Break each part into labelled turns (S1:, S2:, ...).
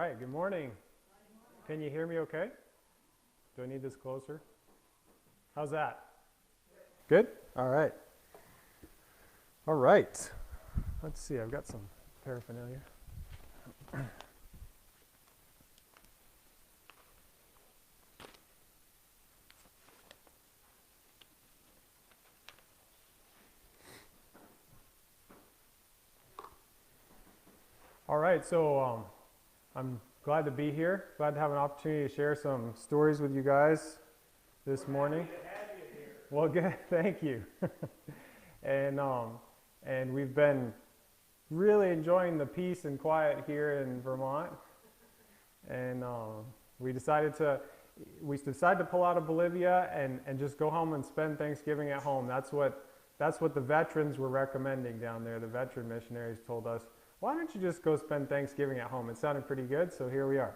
S1: right, good morning. Can you hear me okay? Do I need this closer? How's that? Good? All right. All right. Let's see, I've got some paraphernalia. All right, so I'm glad to be here. Glad to have an opportunity to share some stories with you guys this morning.
S2: Happy to have you here.
S1: Well, good. Thank you. And we've been really enjoying the peace and quiet here in Vermont. And we decided to pull out of Bolivia and just go home and spend Thanksgiving at home. That's what the veterans were recommending down there. The veteran missionaries told us, why don't you just go spend Thanksgiving at home? It sounded pretty good, so here we are.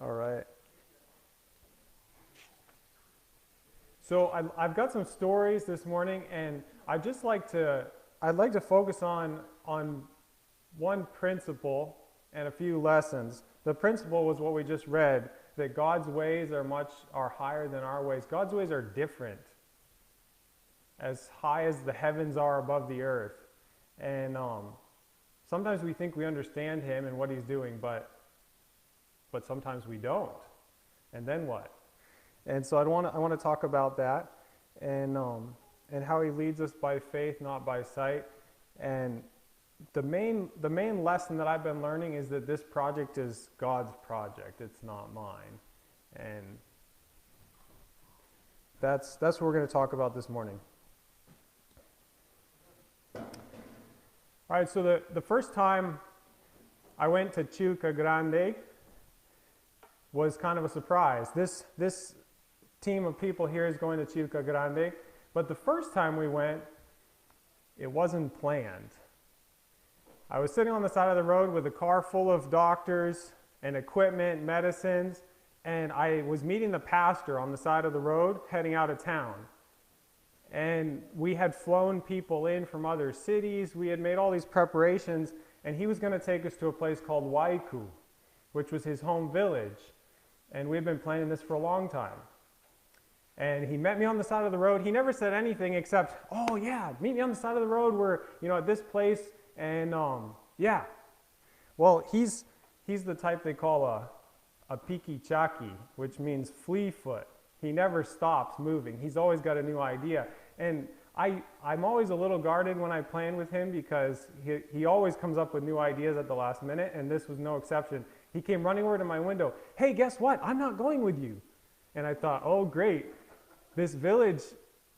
S1: All right. So I've got some stories this morning, and I'd like to focus on one principle and a few lessons. The principle was what we just read, that God's ways are higher than our ways. God's ways are different, as high as the heavens are above the earth. And sometimes we think we understand Him and what He's doing, but sometimes we don't. And then what? And so I want to talk about that, and how He leads us by faith, not by sight. And the main lesson that I've been learning is that this project is God's project. It's not mine. And that's what we're going to talk about this morning. All right, so the first time I went to Chilca Grande was kind of a surprise. This team of people here is going to Chilca Grande, but the first time we went, it wasn't planned. I was sitting on the side of the road with a car full of doctors and equipment, medicines, and I was meeting the pastor on the side of the road heading out of town. And we had flown people in from other cities. We had made all these preparations, and he was going to take us to a place called Waiku, which was his home village. And we'd been planning this for a long time. And he met me on the side of the road. He never said anything except, oh yeah, meet me on the side of the road. We're, at this place. And yeah. Well, he's the type they call a piki-chaki, which means flea foot. He never stops moving. He's always got a new idea. And I'm always a little guarded when I plan with him because he always comes up with new ideas at the last minute, and this was no exception. He came running over to my window. Hey, guess what? I'm not going with you. And I thought, oh, great. This village,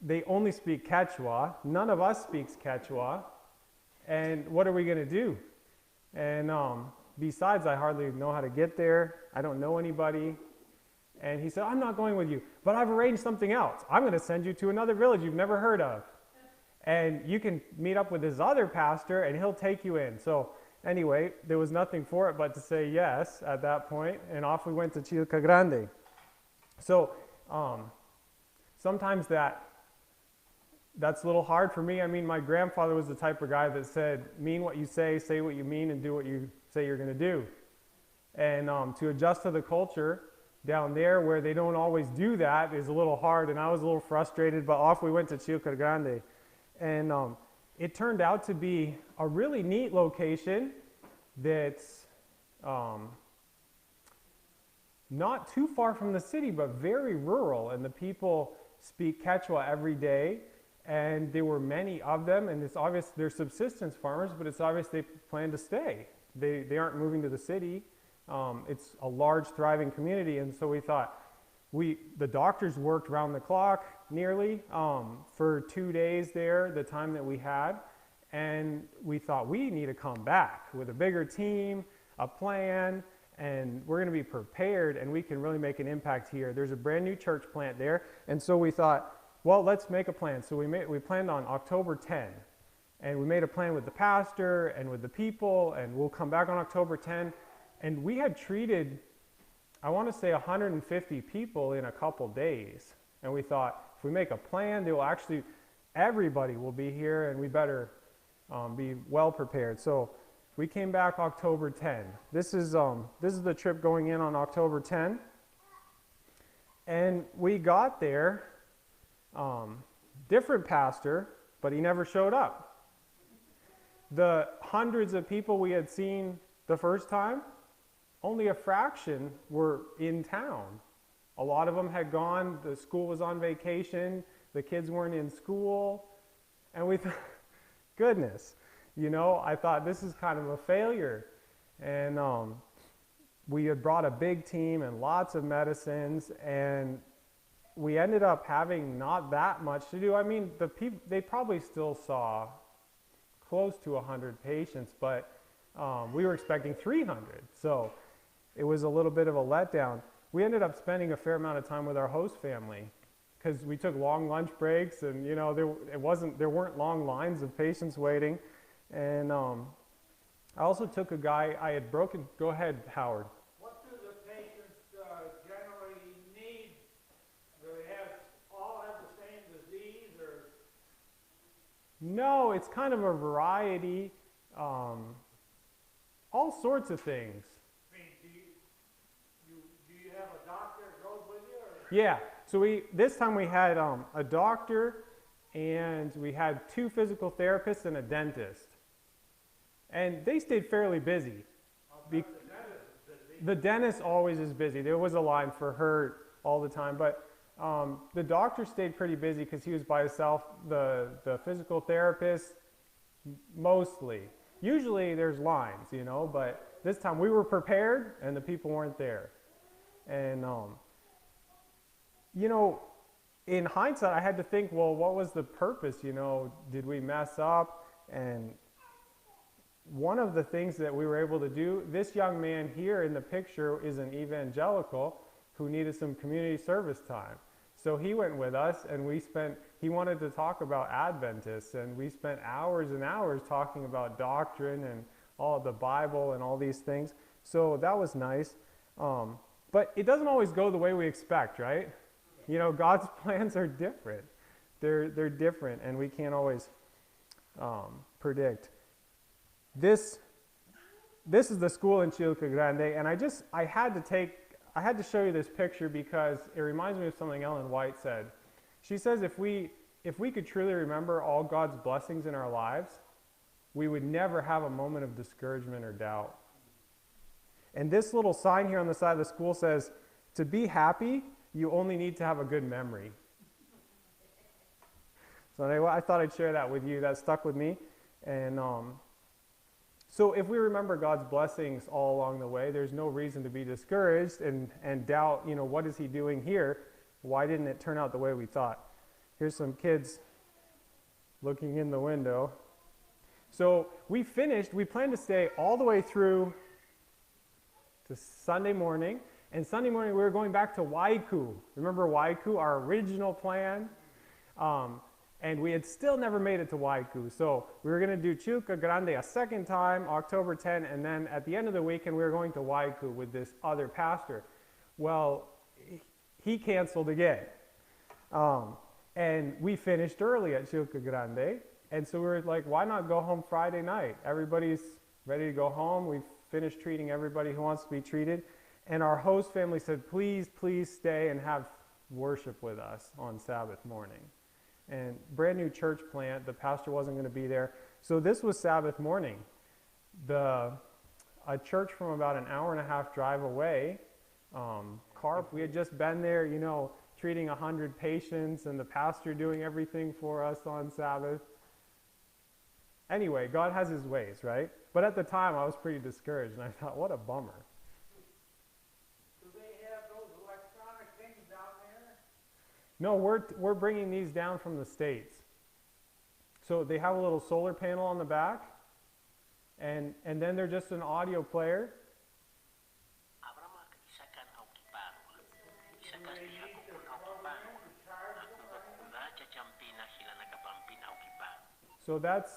S1: they only speak Quechua. None of us speaks Quechua. And what are we going to do? And besides, I hardly know how to get there. I don't know anybody. And he said, I'm not going with you, but I've arranged something else. I'm going to send you to another village you've never heard of. And you can meet up with this other pastor, and he'll take you in. So anyway, there was nothing for it but to say yes at that point, and off we went to Chilca Grande. So sometimes that's a little hard for me. I mean, my grandfather was the type of guy that said, mean what you say what you mean, and do what you say you're going to do. And to adjust to the culture down there where they don't always do that is a little hard, and I was a little frustrated, but off we went to Chilca Grande. And it turned out to be a really neat location that's not too far from the city, but very rural, and the people speak Quechua every day, and there were many of them, and it's obvious they're subsistence farmers, but it's obvious they plan to stay. They aren't moving to the city. It's a large, thriving community, and so we thought, the doctors worked round the clock nearly for 2 days there, the time that we had, and we thought we need to come back with a bigger team, a plan, and we're going to be prepared, and we can really make an impact here. There's a brand new church plant there, and so we thought, well, let's make a plan. So we planned on October 10, and we made a plan with the pastor and with the people, and we'll come back on October 10. And we had treated, I want to say, 150 people in a couple days. And we thought, if we make a plan, everybody will be here, and we better be well prepared. So We came back October 10. This is the trip going in on October 10. And we got there, different pastor, but he never showed up. The hundreds of people we had seen the first time, only a fraction were in town. A lot of them had gone, the school was on vacation, the kids weren't in school, and we thought, goodness, you know, I thought this is kind of a failure. And we had brought a big team and lots of medicines, and we ended up having not that much to do. I mean, the people, they probably still saw close to 100 patients, but we were expecting 300. So it was a little bit of a letdown. We ended up spending a fair amount of time with our host family because we took long lunch breaks, and you know, there weren't long lines of patients waiting. And I also took a guy I had broken. Go ahead, Howard.
S2: What do the patients generally need? Do they all have the same disease, or?
S1: No, it's kind of a variety, all sorts of things.
S2: I mean, do you have a doctor that goes with you? Or?
S1: Yeah, so this time we had a doctor, and we had 2 physical therapists and a dentist. And they stayed fairly busy. The dentist always is busy. There was a line for her all the time, but the doctor stayed pretty busy because he was by himself. The physical therapist, mostly. Usually there's lines, you know, but this time we were prepared and the people weren't there. And, you know, in hindsight, I had to think, well, what was the purpose? You know, did we mess up? And one of the things that we were able to do, this young man here in the picture is an evangelical who needed some community service time. So he went with us, and he wanted to talk about Adventists, and we spent hours and hours talking about doctrine and all of the Bible and all these things. So that was nice. But it doesn't always go the way we expect, right? You know, God's plans are different. They're different, and we can't always predict. This is the school in Chilca Grande, and I had to show you this picture because it reminds me of something Ellen White said. She says if we could truly remember all God's blessings in our lives, we would never have a moment of discouragement or doubt. And this little sign here on the side of the school says, to be happy, you only need to have a good memory. So anyway, I thought I'd share that with you. That stuck with me. And so if we remember God's blessings all along the way, there's no reason to be discouraged and doubt, you know, what is he doing here? Why didn't it turn out the way we thought? Here's some kids looking in the window. So we planned to stay all the way through to Sunday morning. And Sunday morning we were going back to Waiku. Remember Waiku, our original plan? And we had still never made it to Waiku. So we were going to do Chilca Grande a second time, October 10, and then at the end of the weekend we were going to Waiku with this other pastor. Well, he canceled again. And we finished early at Chilca Grande. And so we were like, why not go home Friday night? Everybody's ready to go home. We've finished treating everybody who wants to be treated. And our host family said, please, please stay and have worship with us on Sabbath morning. And brand new church plant, the pastor wasn't going to be there. So this was Sabbath morning. A church from about an hour and a half drive away, we had just been there, you know, treating 100 patients and the pastor doing everything for us on Sabbath. Anyway, God has his ways, right? But at the time I was pretty discouraged and I thought, what a bummer. No, we're bringing these down from the States. So they have a little solar panel on the back, and then they're just an audio player. So that's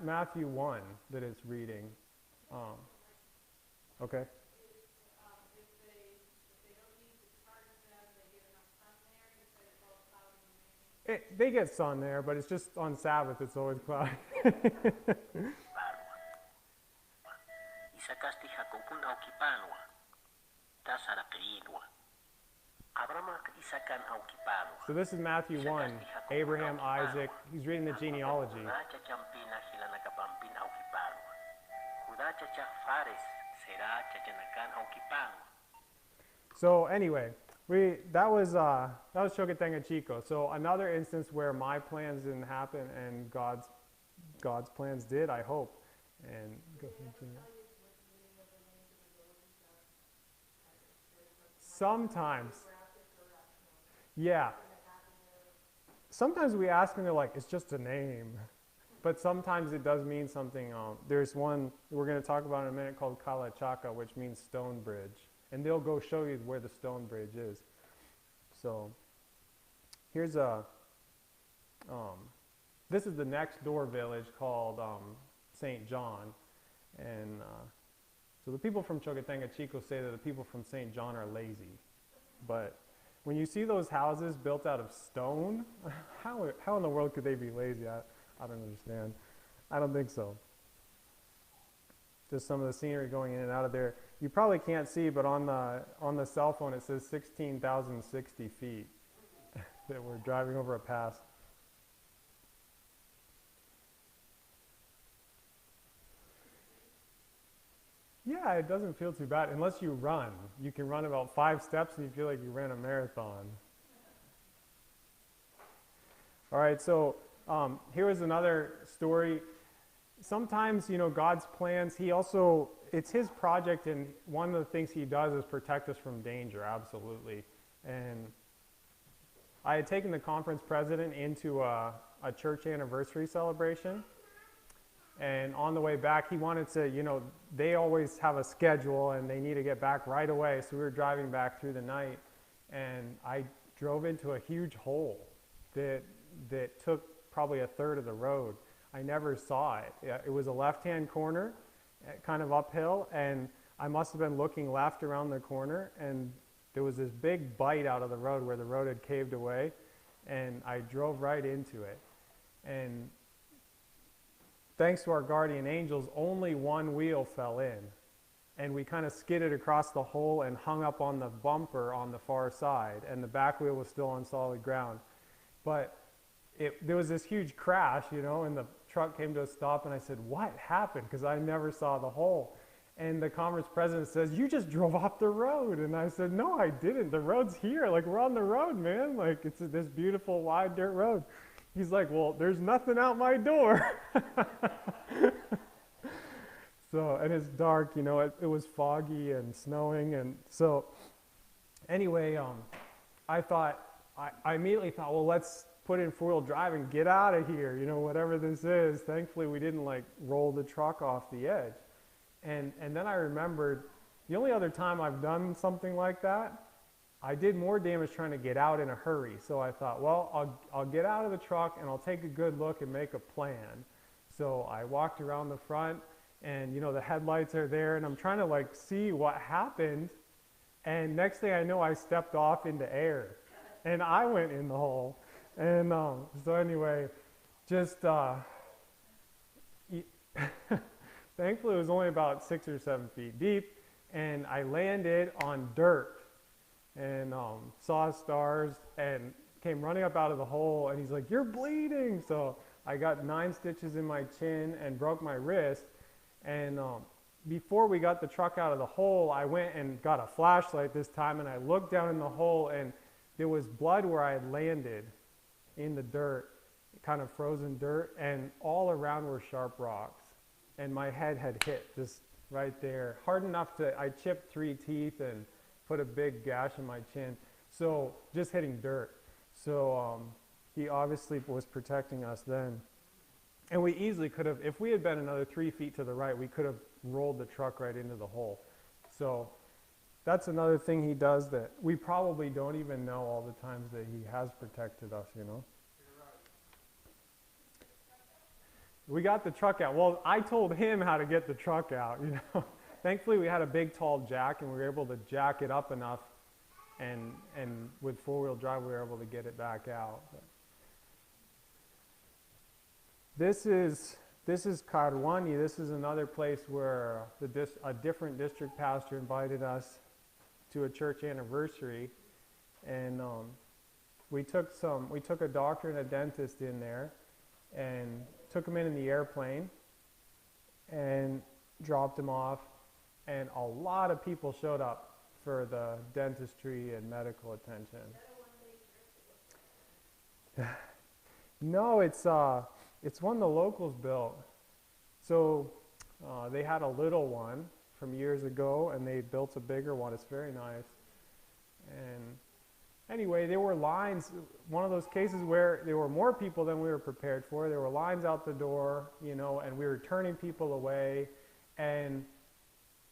S1: Matthew 1 that it's reading. Okay. They get sun there, but it's just on Sabbath, it's always cloudy.
S3: kipanwa. Tasara kiinwa. Abraham isakan au kipanwa.
S1: So this is Matthew 1, Abraham, Isaac. He's reading the genealogy.
S3: Kudacha champina hilana kapampin au kipanwa. Kudacha cha fares sera chachanakan au kipanwa.
S1: So anyway, that was Choquetenga Chico. So another instance where my plans didn't happen and God's plans did, I hope. And sometimes, yeah. Sometimes we ask and they're like, it's just a name. But sometimes it does mean something. There's one we're going to talk about in a minute called Kalachaka, which means stone bridge. And they'll go show you where the stone bridge is. So here's this is the next door village called St. John. And so the people from Choquetenga Chico say that the people from St. John are lazy. But when you see those houses built out of stone, how in the world could they be lazy? I don't understand. I don't think so. Just some of the scenery going in and out of there. You probably can't see, but on the cell phone it says 16,060 feet that we're driving over a pass. Yeah, it doesn't feel too bad unless you run. You can run about 5 steps and you feel like you ran a marathon. All right, so here is another story. Sometimes, God's plans, it's his project, and one of the things he does is protect us from danger, absolutely. And I had taken the conference president into a church anniversary celebration. And on the way back, he wanted to, they always have a schedule and they need to get back right away. So we were driving back through the night and I drove into a huge hole that took probably a third of the road. I never saw it. It was a left-hand corner, kind of uphill, and I must have been looking left around the corner and there was this big bite out of the road where the road had caved away and I drove right into it. And thanks to our guardian angels, only one wheel fell in. And we kind of skidded across the hole and hung up on the bumper on the far side. And the back wheel was still on solid ground. But there was this huge crash, and the truck came to a stop. And I said, what happened? Because I never saw the hole. And the conference president says, you just drove off the road. And I said, no, I didn't. The road's here. Like, we're on the road, man. Like, it's this beautiful, wide dirt road. He's like, well, there's nothing out my door. So, and it's dark, it was foggy and snowing. And so anyway, I immediately thought, well, let's put in four-wheel drive and get out of here, whatever this is. Thankfully, we didn't roll the truck off the edge. And then I remembered the only other time I've done something like that, I did more damage trying to get out in a hurry. So I thought, well, I'll get out of the truck and I'll take a good look and make a plan. So I walked around the front and, the headlights are there and I'm trying to see what happened. And next thing I know, I stepped off into air and I went in the hole. And so anyway, just thankfully it was only about 6 or 7 feet deep and I landed on dirt. And saw stars and came running up out of the hole and he's like, you're bleeding. So I got 9 stitches in my chin and broke my wrist. And before we got the truck out of the hole, I went and got a flashlight this time and I looked down in the hole and there was blood where I had landed in the dirt, kind of frozen dirt, and all around were sharp rocks. And my head had hit just right there, hard enough I chipped 3 teeth and put a big gash in my chin. So just hitting dirt. So he obviously was protecting us then. And we easily could have, if we had been another 3 feet to the right, we could have rolled the truck right into the hole. So that's another thing he does that we probably don't even know all the times that he has protected us, We got the truck out. Well, I told him how to get the truck out, Thankfully, we had a big, tall jack, and we were able to jack it up enough, and with four-wheel drive, we were able to get it back out. This is this is Karwani. This is another place where a different district pastor invited us to a church anniversary, and we took a doctor and a dentist in there, and took them in the airplane, and dropped them off, and a lot of people showed up for the dentistry and medical attention. No, it's one the locals built. So they had a little one from years ago, and they built a bigger one. It's very nice. And anyway, there were lines. One of those cases where there were more people than we were prepared for. There were lines out the door, and we were turning people away. And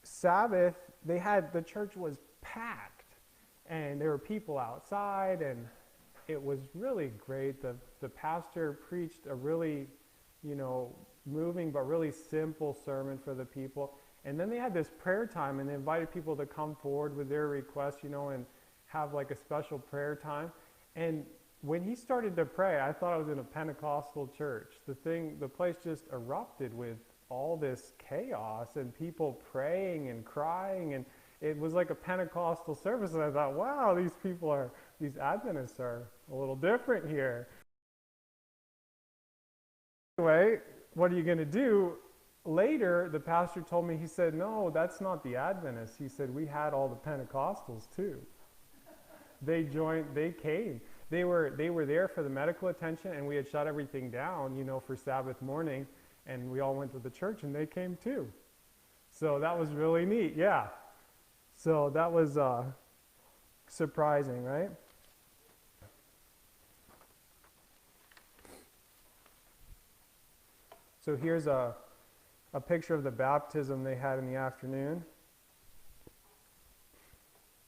S1: Sabbath, the church was packed, and there were people outside, and it was really great. The pastor preached a really, moving but really simple sermon for the people. And then they had this prayer time, and they invited people to come forward with their requests, and have like a special prayer time. And when he started to pray, I thought I was in a Pentecostal church. The place just erupted with all this chaos and people praying and crying, and it was like a Pentecostal service. And I thought, wow, these Adventists are a little different here. Anyway, what are you going to do? Later, the pastor told me, he said, no, that's not the Adventists. He said, we had all the Pentecostals too. They came. They were there for the medical attention, and we had shut everything down, for Sabbath morning, and we all went to the church, and they came too. So that was really neat, yeah. So that was surprising, right? So here's a picture of the baptism they had in the afternoon.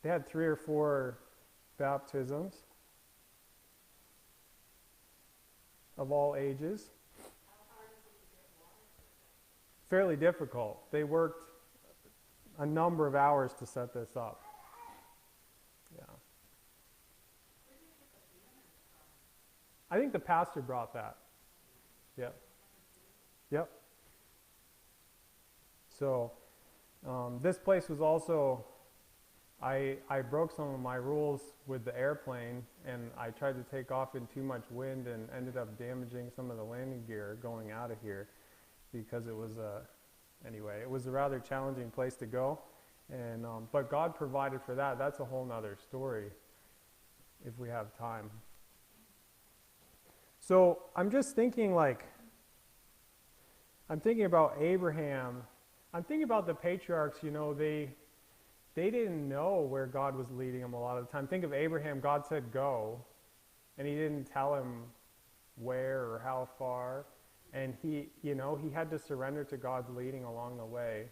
S1: They had 3 or 4 baptisms of all ages. Fairly difficult. They worked a number of hours to set this up. Yeah. I think the pastor brought that. Yep. Yep. So this place was also, I broke some of my rules with the airplane, and I tried to take off in too much wind and ended up damaging some of the landing gear going out of here, because it was anyway, it was a rather challenging place to go, and but God provided for that. That's a whole nother story if we have time. So I'm just thinking, I'm thinking about Abraham. I'm thinking about the patriarchs. They didn't know where God was leading them a lot of the time. Think of Abraham. God said go, and he didn't tell him where or how far. And he had to surrender to God's leading along the way.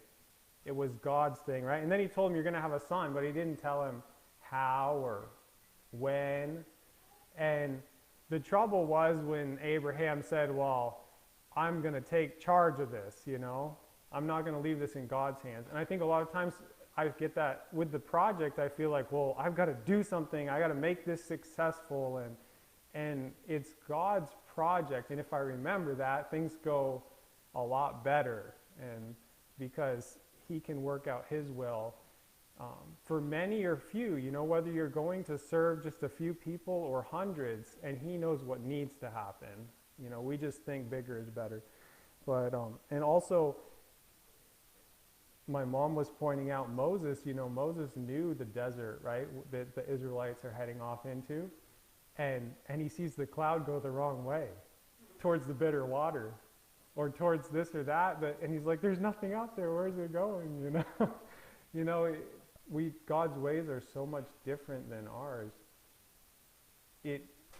S1: It was God's thing, right? And then he told him, you're going to have a son, but he didn't tell him how or when. And the trouble was when Abraham said, well, I'm going to take charge of this, I'm not going to leave this in God's hands. And I think a lot of times I get that with the project. I feel like, well, I've got to do something. I got to make this successful, and it's God's project. And if I remember that, things go a lot better, and because he can work out his will for many or few, whether you're going to serve just a few people or hundreds, and he knows what needs to happen. We just think bigger is better. But and also, my mom was pointing out Moses. Moses knew the desert, right, that the Israelites are heading off into, and he sees the cloud go the wrong way, towards the bitter water, or towards this or that. And he's like, "There's nothing out there. Where's it going?" God's ways are so much different than ours.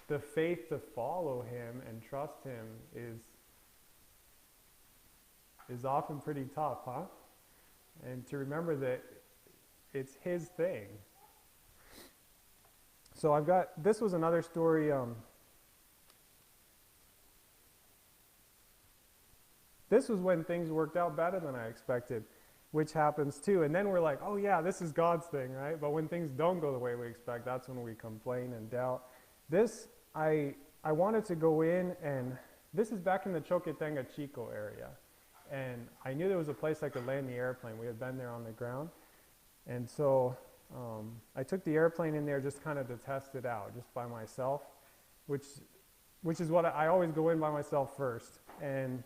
S1: The faith to follow him and trust him is often pretty tough, huh? And to remember that it's his thing. So this was another story. This was when things worked out better than I expected, which happens too. And then we're like, oh yeah, this is God's thing, right? But when things don't go the way we expect, that's when we complain and doubt. I wanted to go in and This is back in the Choquetenga Chico area. And I knew there was a place I could land the airplane. We had been there on the ground. And so I took the airplane in there just kind of to test it out, just by myself, which is what I always go in by myself first. And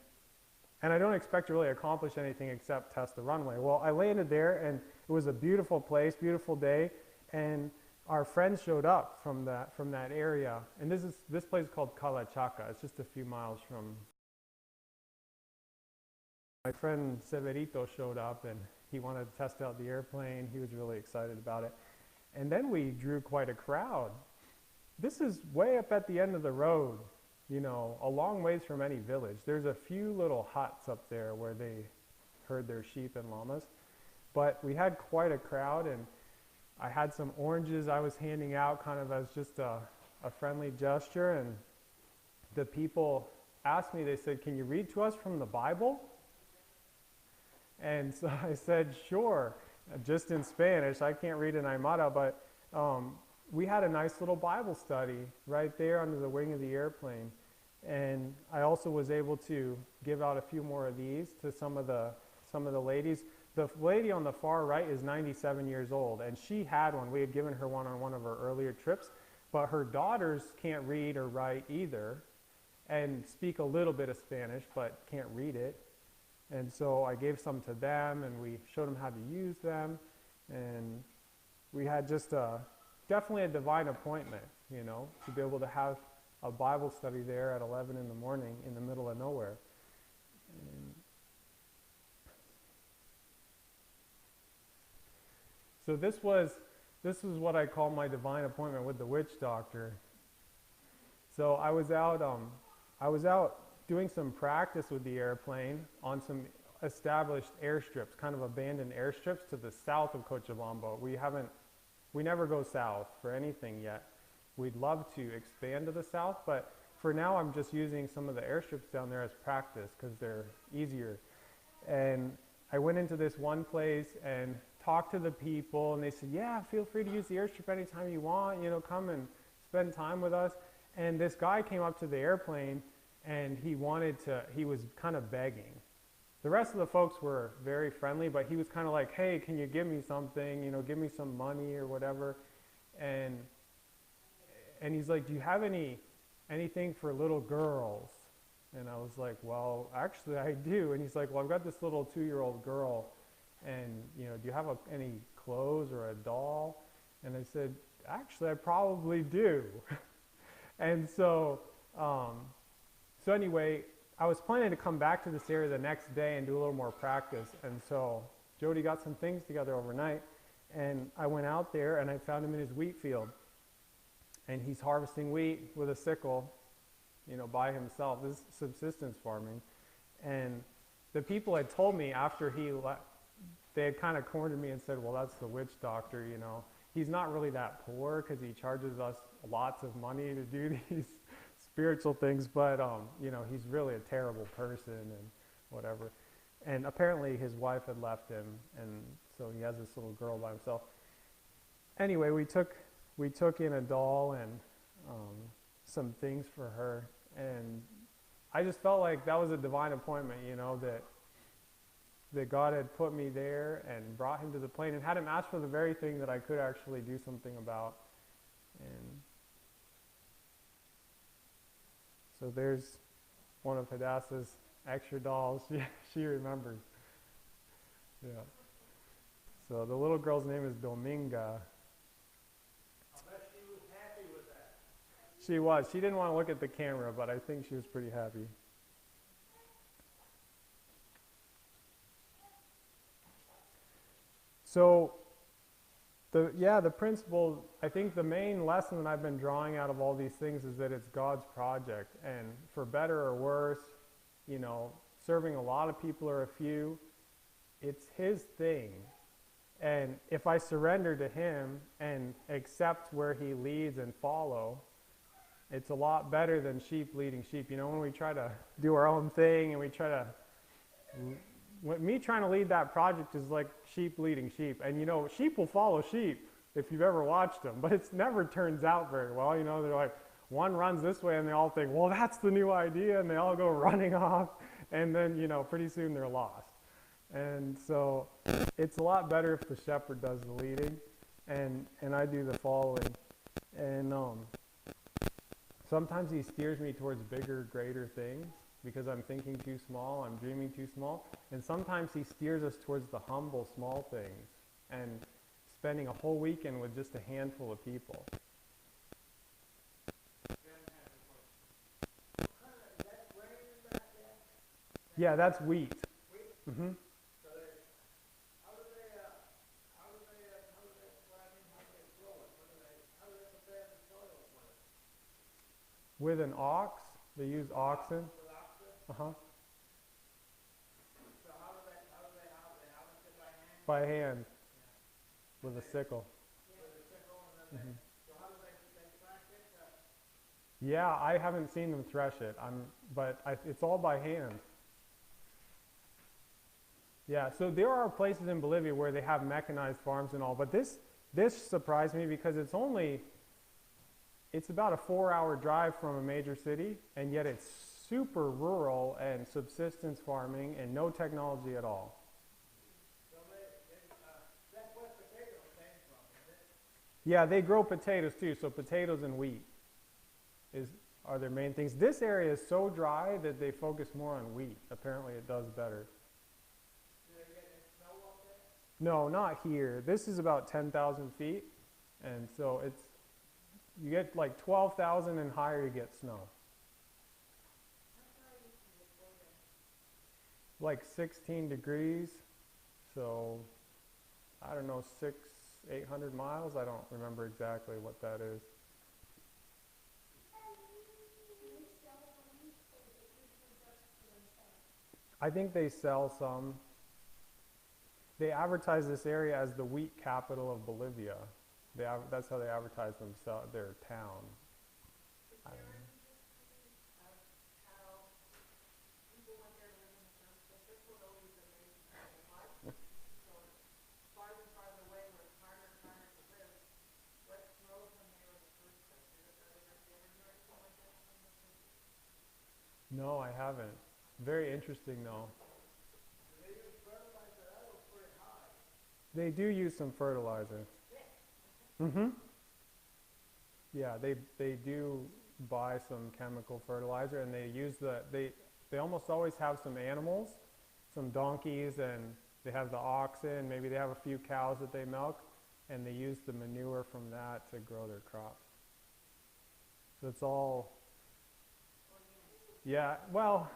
S1: I don't expect to really accomplish anything except test the runway. Well, I landed there, and it was a beautiful place, beautiful day, and our friends showed up from that area. And this place is called Calachaca. It's just a few miles from. My friend Severito showed up, and he wanted to test out the airplane. He was really excited about it. And then we drew quite a crowd. This is way up at the end of the road, you know, a long ways from any village. There's a few little huts up there where they herd their sheep and llamas. But we had quite a crowd, and I had some oranges I was handing out kind of as just a friendly gesture. And the people asked me, they said, "Can you read to us from the Bible?" And so I said, "Sure," just in Spanish. I can't read in Aymara, but we had a nice little Bible study right there under the wing of the airplane. And I also was able to give out a few more of these to some of the ladies. The lady on the far right is 97 years old, and she had one. We had given her one on one of her earlier trips, but her daughters can't read or write either and speak a little bit of Spanish, but can't read it. And so I gave some to them, and we showed them how to use them. And we had just definitely a divine appointment, you know, to be able to have a Bible study there at 11 in the morning in the middle of nowhere. And so this was what I call my divine appointment with the witch doctor. So I was out doing some practice with the airplane on some established airstrips, kind of abandoned airstrips to the south of Cochabamba. We never go south for anything yet. We'd love to expand to the south, but for now I'm just using some of the airstrips down there as practice because they're easier. And I went into this one place and talked to the people, and they said, "Yeah, feel free to use the airstrip anytime you want, you know, come and spend time with us." And this guy came up to the airplane, and he was kind of begging. The rest of the folks were very friendly, but he was kind of like, "Hey, can you give me something, you know, give me some money or whatever." And he's like, "Do you have anything for little girls?" And I was like, "Well, actually I do." And he's like, "Well, I've got this little 2-year-old girl, and, you know, do you have any clothes or a doll?" And I said, "Actually, I probably do." And so anyway, I was planning to come back to this area the next day and do a little more practice. And so Jodi got some things together overnight, and I went out there and I found him in his wheat field. And he's harvesting wheat with a sickle, you know, by himself. This is subsistence farming. And the people had told me after he left, they had kind of cornered me and said, "Well, that's the witch doctor, you know. He's not really that poor because he charges us lots of money to do these spiritual things, but you know, he's really a terrible person and whatever." And apparently his wife had left him, and so he has this little girl by himself. Anyway, we took in a doll and some things for her, and I just felt like that was a divine appointment, you know, that God had put me there and brought him to the plane and had him ask for the very thing that I could actually do something about. And so there's one of Hadassah's extra dolls. She remembers. Yeah. So the little girl's name is Dominga.
S2: I bet she was happy with that.
S1: She was. She didn't want to look at the camera, but I think she was pretty happy. So the principle, I think the main lesson that I've been drawing out of all these things is that it's God's project, and for better or worse, you know, serving a lot of people or a few, it's his thing. And if I surrender to him and accept where he leads and follow, it's a lot better than sheep leading sheep. You know, when we try to do our own thing and me trying to lead that project is like sheep leading sheep. And, you know, sheep will follow sheep if you've ever watched them, but it never turns out very well. You know, they're like, one runs this way and they all think, well, that's the new idea, and they all go running off, and then, you know, pretty soon they're lost. And so it's a lot better if the shepherd does the leading and I do the following. And sometimes he steers me towards bigger, greater things because I'm thinking too small, I'm dreaming too small. And sometimes he steers us towards the humble, small things and spending a whole weekend with just a handful of people. Yeah, that's wheat. Mm-hmm. With an ox, they use oxen. Uh-huh. By hand. With a sickle. Mm-hmm. Yeah, I haven't seen them thresh it. It's all by hand. Yeah, so there are places in Bolivia where they have mechanized farms and all, but this surprised me because it's about a 4-hour drive from a major city, and yet it's super rural and subsistence farming and no technology at all.
S2: So that's where potatoes came from, is it?
S1: Yeah, they grow potatoes too, so potatoes and wheat are their main things. This area is so dry that they focus more on wheat. Apparently it does better.
S2: Do they get any snow up there?
S1: No, not here. This is about 10,000 feet, and so you get like 12,000 and higher, you get snow. Like 16 degrees, so I don't know, 800 miles? I don't remember exactly what that is. I think they sell some. They advertise this area as the wheat capital of Bolivia. That's how they advertise their town. I don't know. No, I haven't. Very interesting though.
S2: Do they use fertilizer? That was pretty high.
S1: They do use some fertilizer. Mm-hmm. Yeah, they do buy some chemical fertilizer, and they use they almost always have some animals, some donkeys, and they have the oxen, maybe they have a few cows that they milk, and they use the manure from that to grow their crops. So it's all, yeah, well,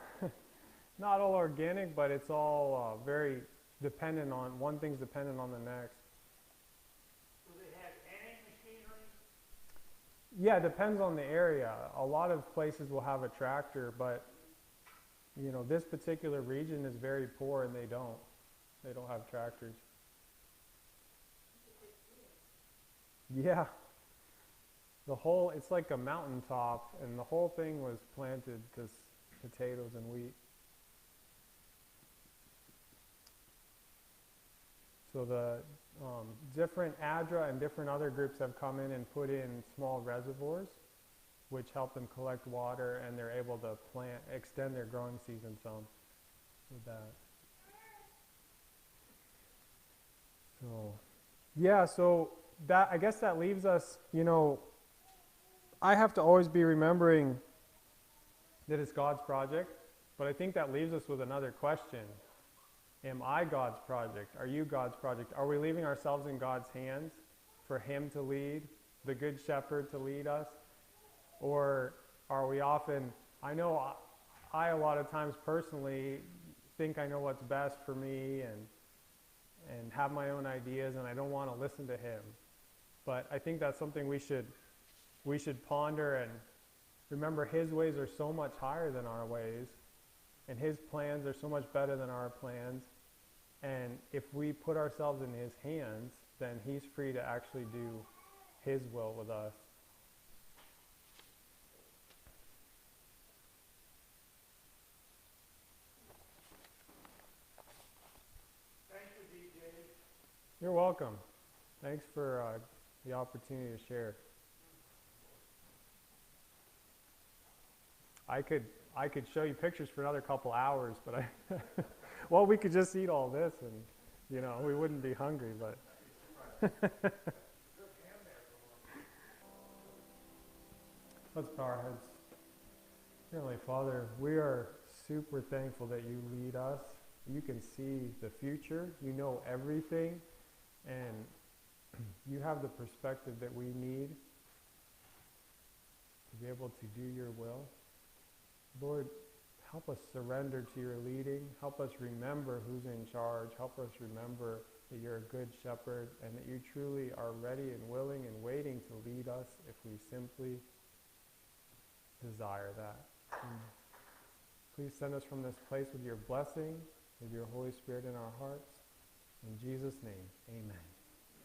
S1: not all organic, but it's all very dependent on, one thing's dependent on the next.
S2: Do they have any machinery?
S1: Yeah, it depends on the area. A lot of places will have a tractor, but you know, this particular region is very poor and they don't have tractors. Yeah. It's like a mountaintop, and the whole thing was planted just potatoes and wheat. So the different ADRA and different other groups have come in and put in small reservoirs, which help them collect water, and they're able to extend their growing season some with that. So, yeah, so that, I guess that leaves us, you know, I have to always be remembering that it's God's project, but I think that leaves us with another question. Am I God's project? Are you God's project? Are we leaving ourselves in God's hands for Him to lead, the Good Shepherd to lead us? Or are we often, I know I a lot of times personally think I know what's best for me and have my own ideas, and I don't want to listen to Him. But I think that's something we should ponder and remember. His ways are so much higher than our ways, and His plans are so much better than our plans. And if we put ourselves in His hands, then He's free to actually do His will with us.
S2: Thank you, DJ.
S1: You're welcome. Thanks for the opportunity to share. I could show you pictures for another couple hours, but well, we could just eat all this and, you know, we wouldn't be hungry, but. Let's bow our heads. Heavenly Father, we are super thankful that you lead us. You can see the future, you know everything, and you have the perspective that we need to be able to do your will. Lord, help us surrender to your leading. Help us remember who's in charge. Help us remember that you're a good shepherd and that you truly are ready and willing and waiting to lead us if we simply desire that. Please send us from this place with your blessing, with your Holy Spirit in our hearts. In Jesus' name, amen.